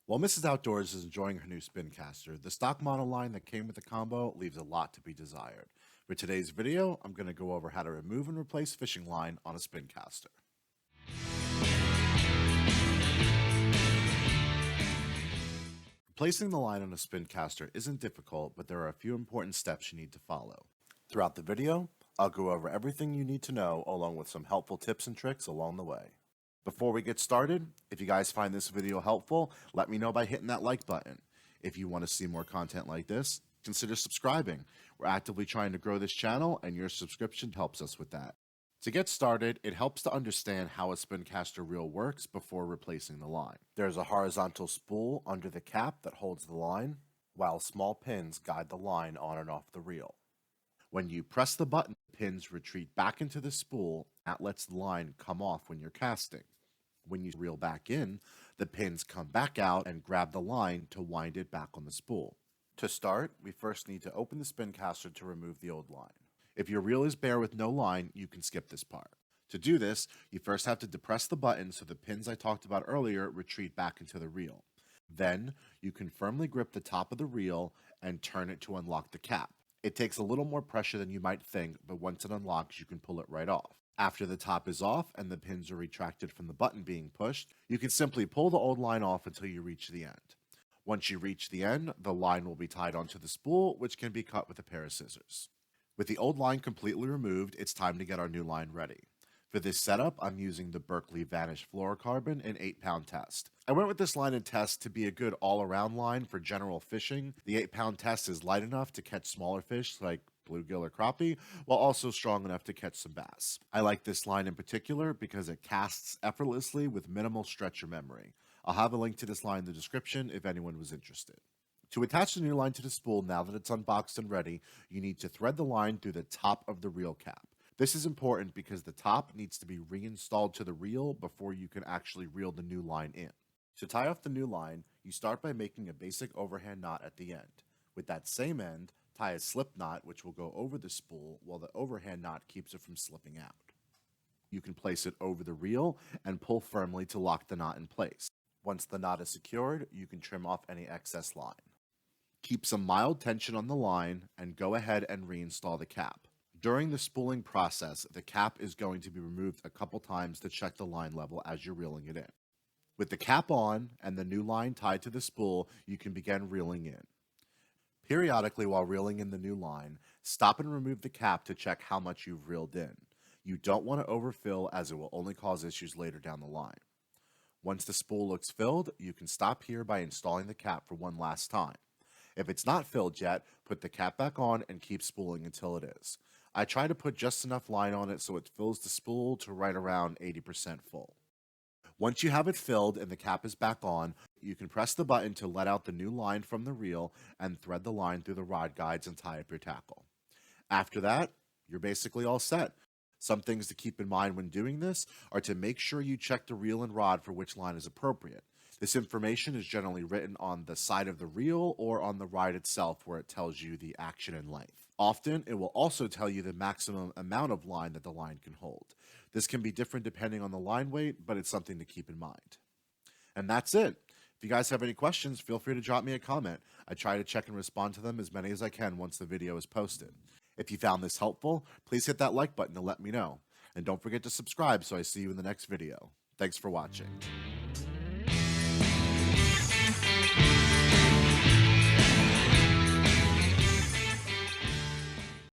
While Mrs. Outdoors is enjoying her new Spincaster, the stock model line that came with the combo leaves a lot to be desired. For today's video, I'm going to go over how to remove and replace fishing line on a Spincaster. Replacing the line on a Spincaster isn't difficult, but there are a few important steps you need to follow. Throughout the video, I'll go over everything you need to know along with some helpful tips and tricks along the way. Before we get started, if you guys find this video helpful, let me know by hitting that like button. If you want to see more content like this, consider subscribing. We're actively trying to grow this channel, and your subscription helps us with that. To get started, it helps to understand how a Spincaster reel works before replacing the line. There's a horizontal spool under the cap that holds the line, while small pins guide the line on and off the reel. When you press the button, the pins retreat back into the spool. That lets the line come off when you're casting. When you reel back in, the pins come back out and grab the line to wind it back on the spool. To start, we first need to open the Spincaster to remove the old line. If your reel is bare with no line, you can skip this part. To do this, you first have to depress the button so the pins I talked about earlier retreat back into the reel. Then, you can firmly grip the top of the reel and turn it to unlock the cap. It takes a little more pressure than you might think, but once it unlocks, you can pull it right off. After the top is off and the pins are retracted from the button being pushed, you can simply pull the old line off until you reach the end. Once you reach the end, the line will be tied onto the spool, which can be cut with a pair of scissors. With the old line completely removed, it's time to get our new line ready. For this setup, I'm using the Berkley Vanish Fluorocarbon in 8-pound test. I went with this line in test to be a good all-around line for general fishing. The 8-pound test is light enough to catch smaller fish like bluegill or crappie, while also strong enough to catch some bass. I like this line in particular because it casts effortlessly with minimal stretch or memory. I'll have a link to this line in the description if anyone was interested. To attach the new line to the spool now that it's unboxed and ready, you need to thread the line through the top of the reel cap. This is important because the top needs to be reinstalled to the reel before you can actually reel the new line in. To tie off the new line, you start by making a basic overhand knot at the end. With that same end, tie a slip knot which will go over the spool while the overhand knot keeps it from slipping out. You can place it over the reel and pull firmly to lock the knot in place. Once the knot is secured, you can trim off any excess line. Keep some mild tension on the line and go ahead and reinstall the cap. During the spooling process, the cap is going to be removed a couple times to check the line level as you're reeling it in. With the cap on and the new line tied to the spool, you can begin reeling in. Periodically while reeling in the new line, stop and remove the cap to check how much you've reeled in. You don't want to overfill as it will only cause issues later down the line. Once the spool looks filled, you can stop here by installing the cap for one last time. If it's not filled yet, put the cap back on and keep spooling until it is. I try to put just enough line on it so it fills the spool to right around 80% full. Once you have it filled and the cap is back on, you can press the button to let out the new line from the reel and thread the line through the rod guides and tie up your tackle. After that, you're basically all set. Some things to keep in mind when doing this are to make sure you check the reel and rod for which line is appropriate. This information is generally written on the side of the reel or on the rod itself where it tells you the action and length. Often, it will also tell you the maximum amount of line that the line can hold. This can be different depending on the line weight, but it's something to keep in mind. And that's it. If you guys have any questions, feel free to drop me a comment. I try to check and respond to them as many as I can once the video is posted. If you found this helpful, please hit that like button to let me know. And don't forget to subscribe so I see you in the next video. Thanks for watching.